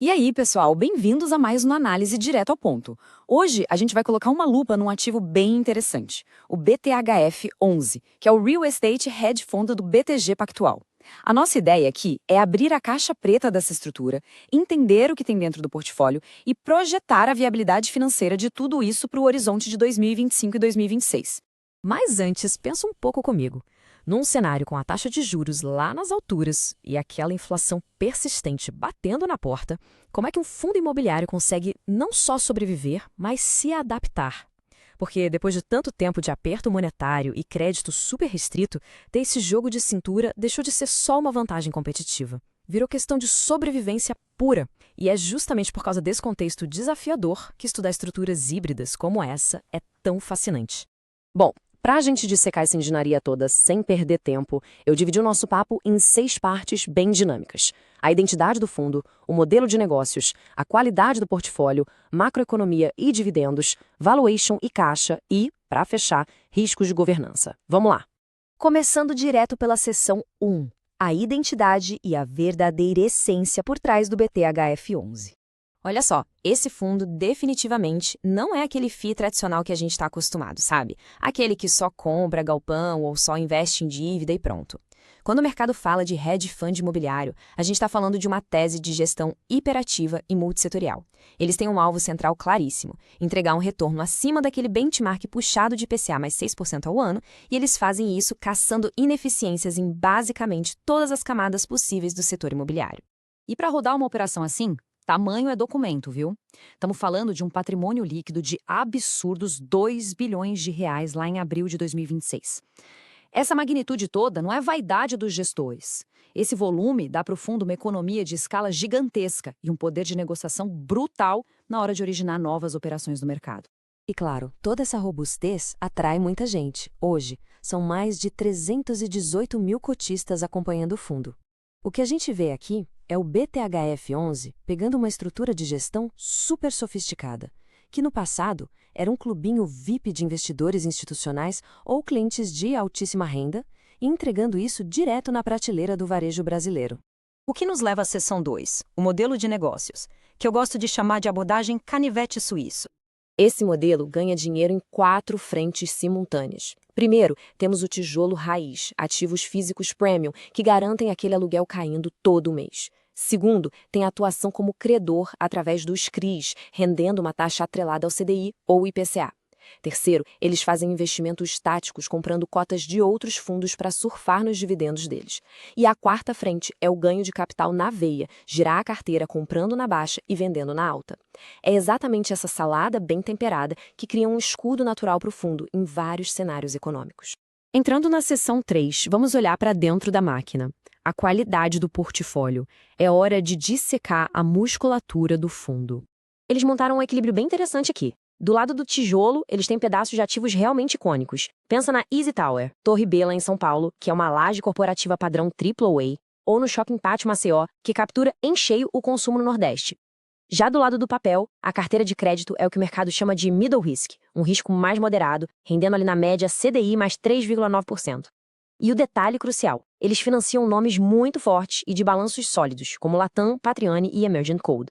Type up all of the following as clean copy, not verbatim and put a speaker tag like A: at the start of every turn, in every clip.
A: E aí, pessoal, bem-vindos a mais uma análise direto ao ponto. Hoje, a gente vai colocar uma lupa num ativo bem interessante, o BTHF11, que é o Real Estate Hedge Fund do BTG Pactual. A nossa ideia aqui é abrir a caixa preta dessa estrutura, entender o que tem dentro do portfólio e projetar a viabilidade financeira de tudo isso para o horizonte de 2025 e 2026.
B: Mas antes, pensa um pouco comigo. Num cenário com a taxa de juros lá nas alturas e aquela inflação persistente batendo na porta, como é que um fundo imobiliário consegue não só sobreviver, mas se adaptar? Porque depois de tanto tempo de aperto monetário e crédito super restrito, ter esse jogo de cintura deixou de ser só uma vantagem competitiva. Virou questão de sobrevivência pura. E é justamente por causa desse contexto desafiador que estudar estruturas híbridas como essa é tão fascinante. Bom, para a gente dissecar essa engenharia toda sem perder tempo, eu dividi o nosso papo em 6 partes bem dinâmicas. A identidade do fundo, o modelo de negócios, a qualidade do portfólio, macroeconomia e dividendos, valuation e caixa e, para fechar, riscos de governança. Vamos lá! Começando direto pela seção 1, a identidade e a verdadeira essência por trás do BTHF11. Olha só, esse fundo definitivamente não é aquele FII tradicional que a gente está acostumado, sabe? Aquele que só compra galpão ou só investe em dívida e pronto. Quando o mercado fala de hedge fund imobiliário, a gente está falando de uma tese de gestão hiperativa e multissetorial. Eles têm um alvo central claríssimo, entregar um retorno acima daquele benchmark puxado de IPCA mais 6% ao ano, e eles fazem isso caçando ineficiências em basicamente todas as camadas possíveis do setor imobiliário.
A: E para rodar uma operação assim, tamanho é documento, viu? Estamos falando de um patrimônio líquido de absurdos 2 bilhões de reais lá em abril de 2026. Essa magnitude toda não é vaidade dos gestores. Esse volume dá para o fundo uma economia de escala gigantesca e um poder de negociação brutal na hora de originar novas operações no mercado.
B: E claro, toda essa robustez atrai muita gente. Hoje, são mais de 318 mil cotistas acompanhando o fundo. O que a gente vê aqui é o BTHF11 pegando uma estrutura de gestão super sofisticada, que no passado era um clubinho VIP de investidores institucionais ou clientes de altíssima renda, e entregando isso direto na prateleira do varejo brasileiro.
A: O que nos leva à seção 2, o modelo de negócios, que eu gosto de chamar de abordagem canivete suíço.
B: Esse modelo ganha dinheiro em 4 frentes simultâneas. Primeiro, temos o tijolo raiz, ativos físicos premium, que garantem aquele aluguel caindo todo mês. Segundo, tem a atuação como credor através dos CRIs, rendendo uma taxa atrelada ao CDI ou IPCA. Terceiro, eles fazem investimentos táticos, comprando cotas de outros fundos para surfar nos dividendos deles. E a quarta frente é o ganho de capital na veia, girar a carteira comprando na baixa e vendendo na alta. É exatamente essa salada bem temperada que cria um escudo natural para o fundo em vários cenários econômicos. Entrando na seção 3, vamos olhar para dentro da máquina. A qualidade do portfólio. É hora de dissecar a musculatura do fundo. Eles montaram um equilíbrio bem interessante aqui. Do lado do tijolo, eles têm pedaços de ativos realmente icônicos. Pensa na Easy Tower, Torre B lá em São Paulo, que é uma laje corporativa padrão AAA, ou no Shopping Pátio Maceió, que captura em cheio o consumo no Nordeste. Já do lado do papel, a carteira de crédito é o que o mercado chama de middle risk, um risco mais moderado, rendendo ali na média CDI mais 3,9%. E o detalhe crucial, eles financiam nomes muito fortes e de balanços sólidos, como Latam, Patriani e Emergent Code.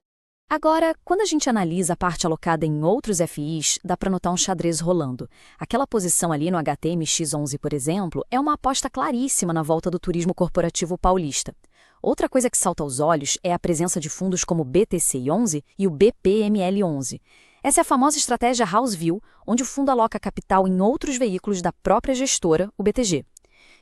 B: Agora, quando a gente analisa a parte alocada em outros FIs, dá para notar um xadrez rolando. Aquela posição ali no HTMX11, por exemplo, é uma aposta claríssima na volta do turismo corporativo paulista. Outra coisa que salta aos olhos é a presença de fundos como o BTCI11 e o BPML11. Essa é a famosa estratégia House View, onde o fundo aloca capital em outros veículos da própria gestora, o BTG.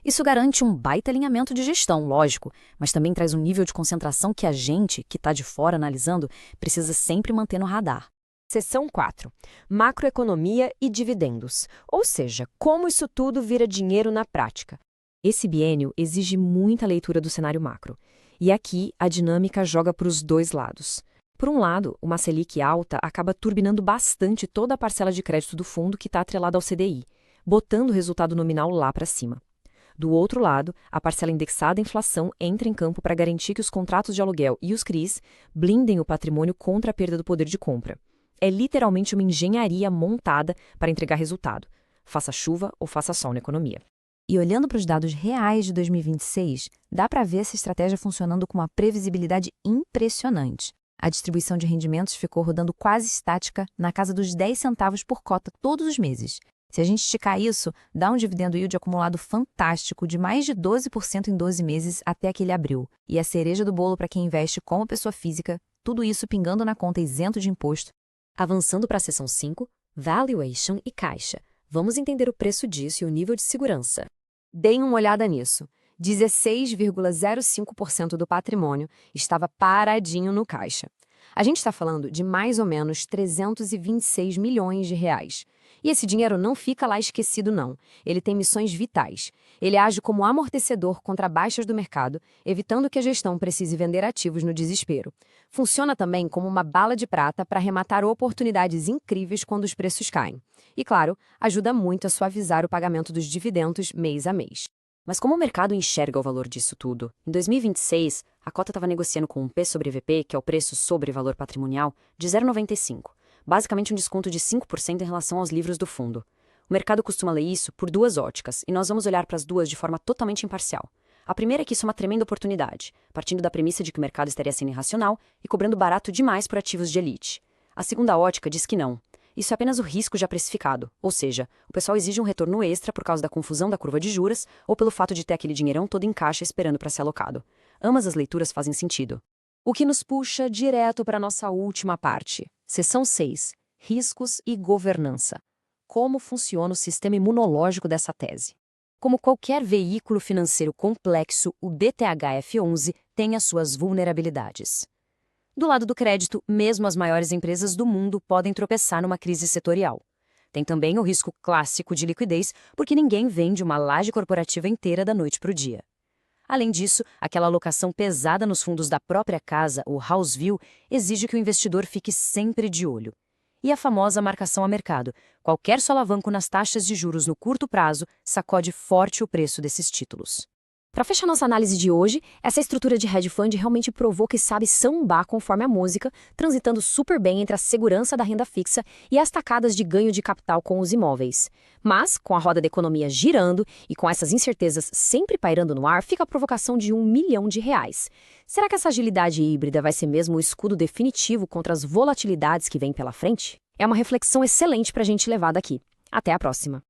B: Isso garante um baita alinhamento de gestão, lógico, mas também traz um nível de concentração que a gente, que está de fora analisando, precisa sempre manter no radar. Seção 4. Macroeconomia e dividendos. Ou seja, como isso tudo vira dinheiro na prática. Esse biênio exige muita leitura do cenário macro. E aqui a dinâmica joga para os dois lados. Por um lado, uma Selic alta acaba turbinando bastante toda a parcela de crédito do fundo que está atrelada ao CDI, botando o resultado nominal lá para cima. Do outro lado, a parcela indexada à inflação entra em campo para garantir que os contratos de aluguel e os CRIs blindem o patrimônio contra a perda do poder de compra. É literalmente uma engenharia montada para entregar resultado, faça chuva ou faça sol na economia. E olhando para os dados reais de 2026, dá para ver essa estratégia funcionando com uma previsibilidade impressionante.
C: A distribuição de rendimentos ficou rodando quase estática na casa dos 10 centavos por cota todos os meses. Se a gente esticar isso, dá um dividendo yield acumulado fantástico de mais de 12% em 12 meses até aquele abril. E a cereja do bolo para quem investe como pessoa física, tudo isso pingando na conta isento de imposto.
B: Avançando para a seção 5, Valuation e Caixa. Vamos entender o preço disso e o nível de segurança.
A: Deem uma olhada nisso. 16,05% do patrimônio estava paradinho no caixa. A gente está falando de mais ou menos 326 milhões de reais. E esse dinheiro não fica lá esquecido, não. Ele tem missões vitais. Ele age como amortecedor contra baixas do mercado, evitando que a gestão precise vender ativos no desespero. Funciona também como uma bala de prata para arrematar oportunidades incríveis quando os preços caem. E, claro, ajuda muito a suavizar o pagamento dos dividendos mês a mês.
B: Mas como o mercado enxerga o valor disso tudo? Em 2026, a cota estava negociando com um P sobre VP, que é o preço sobre valor patrimonial, de 0,95. Basicamente um desconto de 5% em relação aos livros do fundo. O mercado costuma ler isso por duas óticas, e nós vamos olhar para as duas de forma totalmente imparcial. A primeira é que isso é uma tremenda oportunidade, partindo da premissa de que o mercado estaria sendo irracional e cobrando barato demais por ativos de elite. A segunda ótica diz que não. Isso é apenas o risco já precificado, ou seja, o pessoal exige um retorno extra por causa da confusão da curva de juros ou pelo fato de ter aquele dinheirão todo em caixa esperando para ser alocado. Ambas as leituras fazem sentido.
A: O que nos puxa direto para a nossa última parte. Seção 6. Riscos e governança. Como funciona o sistema imunológico dessa tese? Como qualquer veículo financeiro complexo, o BTHF11 tem as suas vulnerabilidades. Do lado do crédito, mesmo as maiores empresas do mundo podem tropeçar numa crise setorial. Tem também o risco clássico de liquidez, porque ninguém vende uma laje corporativa inteira da noite para o dia. Além disso, aquela alocação pesada nos fundos da própria casa, o house view, exige que o investidor fique sempre de olho. E a famosa marcação a mercado. Qualquer solavanco nas taxas de juros no curto prazo sacode forte o preço desses títulos. Para fechar nossa análise de hoje, essa estrutura de hedge fund realmente provou que sabe sambar conforme a música, transitando super bem entre a segurança da renda fixa e as tacadas de ganho de capital com os imóveis. Mas, com a roda da economia girando e com essas incertezas sempre pairando no ar, fica a provocação de R$1 milhão. Será que essa agilidade híbrida vai ser mesmo o escudo definitivo contra as volatilidades que vêm pela frente? É uma reflexão excelente para a gente levar daqui. Até a próxima!